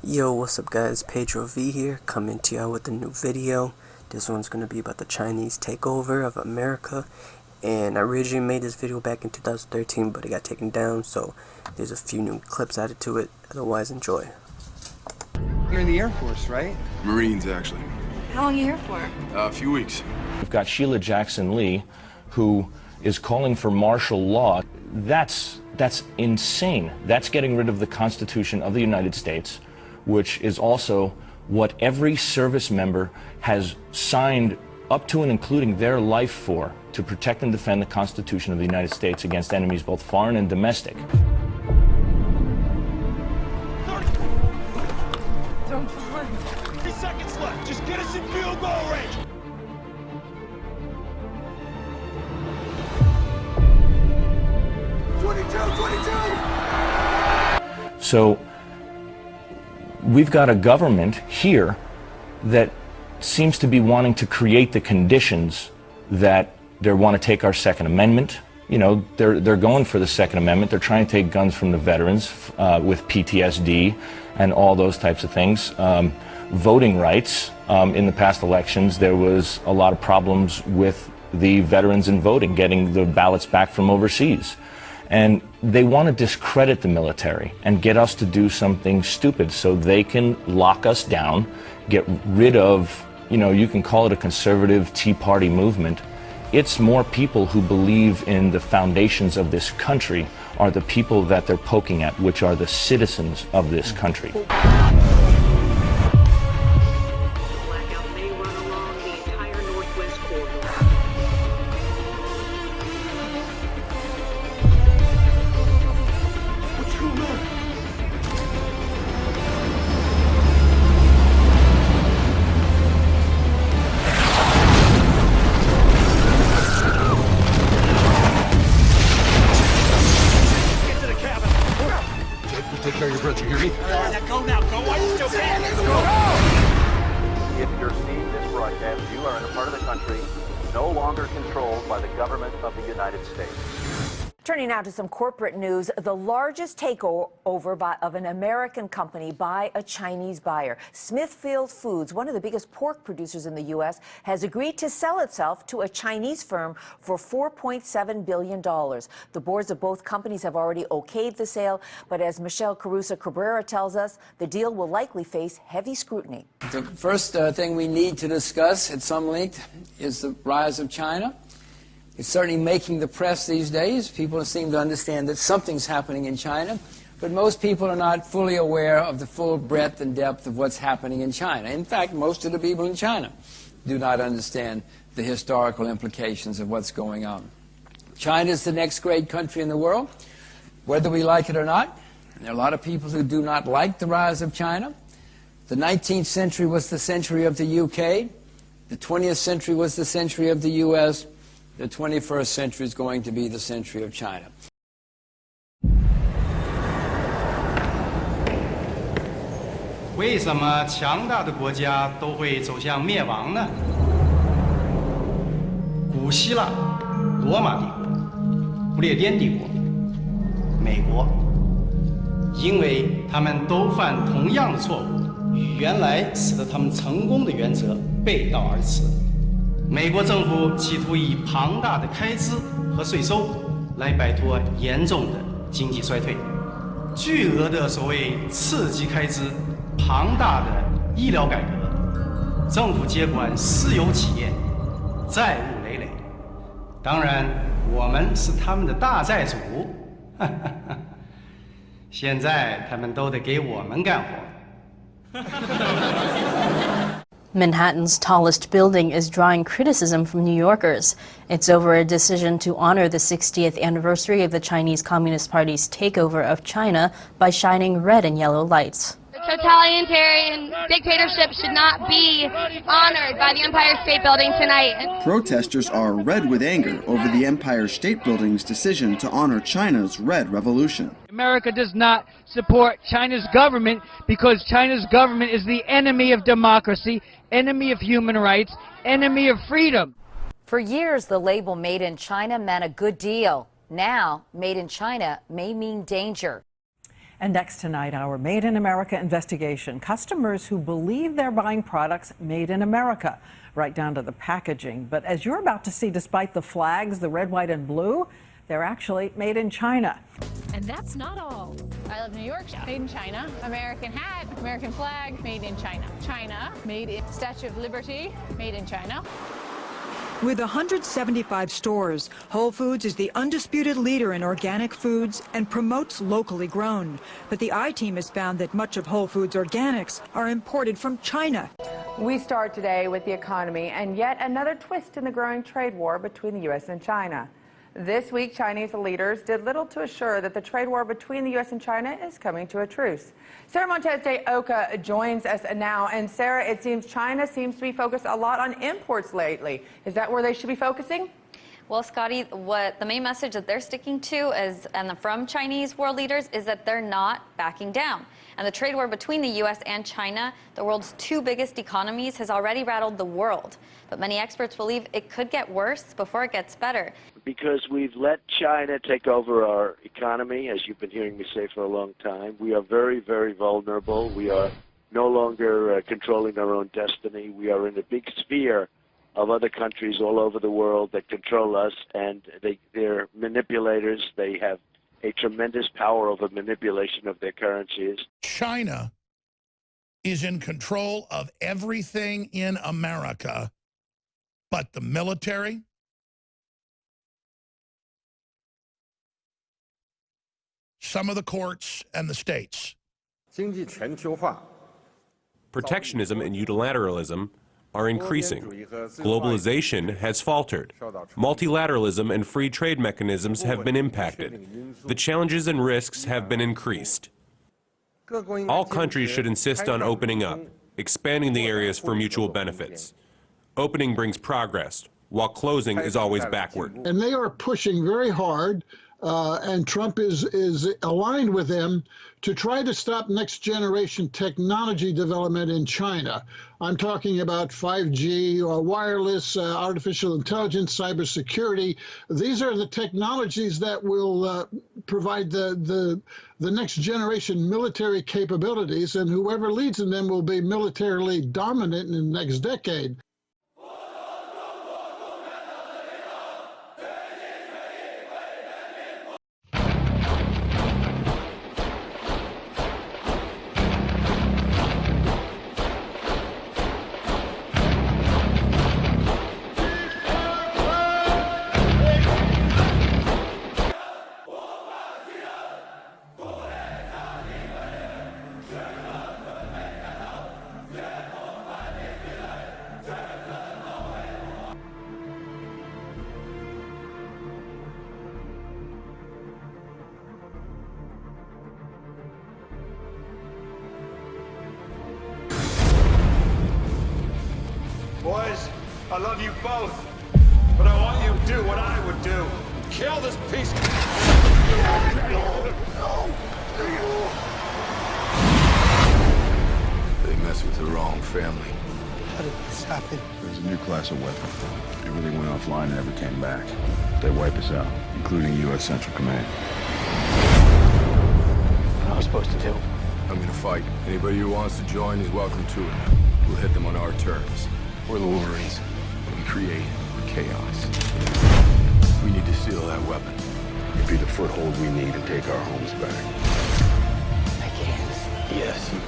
Yo, what's up guys, PayDroV here, coming to y'all with a new video. This one's going to be about the Chinese takeover of America, and I originally made this video back in 2013, but it got taken down, so there's a few new clips added to it. Otherwise, enjoy. You're in the Air Force, right? Marines, actually. How long are you here for? A few weeks. We've got Sheila Jackson Lee, who is calling for martial law. That's insane. That's getting rid of the Constitution of the United States, which is also what every service member has signed up to and including their life for, to protect and defend the Constitution of the United States against enemies both foreign and domestic. Don't fall. 3 seconds left. Just get us in field goal range. So we've got a government here that seems to be wanting to create the conditions that they want to take our Second Amendment. You know, they're going for the Second Amendment. They're trying to take guns from the veterans with PTSD and all those types of things. Voting rights. In the past elections, there was a lot of problems with the veterans in voting, getting the ballots back from overseas. And they want to discredit the military and get us to do something stupid so they can lock us down, get rid of, you know, you can call it a conservative Tea Party movement. It's more people who believe in the foundations of this country are the people that they're poking at, which are the citizens of this country. Blackout may run along the entire northwest corridor. What's going on? Get to the cabin. Take care of your breath, you hear me? Now go now. Go while you still can. Let's go. If you're seeing this broadcast, you are in a part of the country no longer controlled by the government of the United States. Turning now to some corporate news, the largest takeover of an American company by a Chinese buyer. Smithfield Foods, one of the biggest pork producers in the U.S., has agreed to sell itself to a Chinese firm for $4.7 billion. The boards of both companies have already okayed the sale, but as Michelle Carusa Cabrera tells us, the deal will likely face heavy scrutiny. The first thing we need to discuss at some length is the rise of China. It's certainly making the press these days. People seem to understand that something's happening in China, but most people are not fully aware of the full breadth and depth of what's happening in China. In fact, most of the people in China do not understand the historical implications of what's going on. China is the next great country in the world, whether we like it or not. And there are a lot of people who do not like the rise of China. The 19th century was the century of the UK. The 20th century was the century of the US. The 21st century is going to be the century of China. 为什么强大的国家都会走向灭亡呢？古希腊、罗马帝国、不列颠帝国、美国，因为他们都犯同样的错误，与原来使得他们成功的原则背道而驰。美国政府企图以庞大的开支和税收来摆脱严重的经济衰退，巨额的所谓刺激开支、庞大的医疗改革、政府接管私有企业、债务累累。当然，我们是他们的大债主，现在他们都得给我们干活。Manhattan's tallest building is drawing criticism from New Yorkers. It's over a decision to honor the 60th anniversary of the Chinese Communist Party's takeover of China by shining red and yellow lights. The totalitarian dictatorship should not be honored by the Empire State Building tonight. Protesters are red with anger over the Empire State Building's decision to honor China's Red Revolution. America does not support China's government because China's government is the enemy of democracy, enemy of human rights, enemy of freedom. For years, the label Made in China meant a good deal. Now, Made in China may mean danger. And next tonight, our Made in America investigation. Customers who believe they're buying products made in America, right down to the packaging. But as you're about to see, despite the flags, the red, white, and blue, they're actually made in China. And that's not all. I love New York, made in China. American hat, American flag, made in China. China, made in Statue of Liberty, made in China. With 175 stores, Whole Foods is the undisputed leader in organic foods and promotes locally grown. But the I-Team has found that much of Whole Foods organics are imported from China. We start today with the economy and yet another twist in the growing trade war between the U.S. and China. This week, Chinese leaders did little to assure that the trade war between the U.S. and China is coming to a truce. Sarah Montez de Oca joins us now. And Sarah, it seems China seems to be focused a lot on imports lately. Is that where they should be focusing? Well, Scotty, what the main message that they're sticking to is, and from Chinese world leaders, is that they're not backing down. And the trade war between the U.S. and China, the world's two biggest economies, has already rattled the world. But many experts believe it could get worse before it gets better. Because we've let China take over our economy, as you've been hearing me say for a long time. We are very, very vulnerable. We are no longer controlling our own destiny. We are in a big sphere of other countries all over the world that control us, and they're manipulators. They have a tremendous power over manipulation of their currencies. China is in control of everything in America but the military, some of the courts, and the states. Protectionism and unilateralism are increasing. Globalization has faltered. Multilateralism and free trade mechanisms have been impacted. The challenges and risks have been increased. All countries should insist on opening up, expanding the areas for mutual benefits. Opening brings progress, while closing is always backward. And they are pushing very hard, and Trump is aligned with them to try to stop next generation technology development in China. I'm talking about 5G, wireless, artificial intelligence, cybersecurity. These are the technologies that will provide the next generation military capabilities, and whoever leads in them will be militarily dominant in the next decade. Boys, I love you both, but I want you to do what I would do. Kill this piece. They mess with the wrong family. How did this happen? There's a new class of weapon. It really went offline and never came back. They wipe us out, including U.S. Central Command. What am I supposed to do? I'm gonna fight. Anybody who wants to join is welcome to it. We'll hit them on our terms. We're the Wolverines. We create chaos. We need to steal that weapon. It'd be the foothold we need to take our homes back. I can't. Yes, you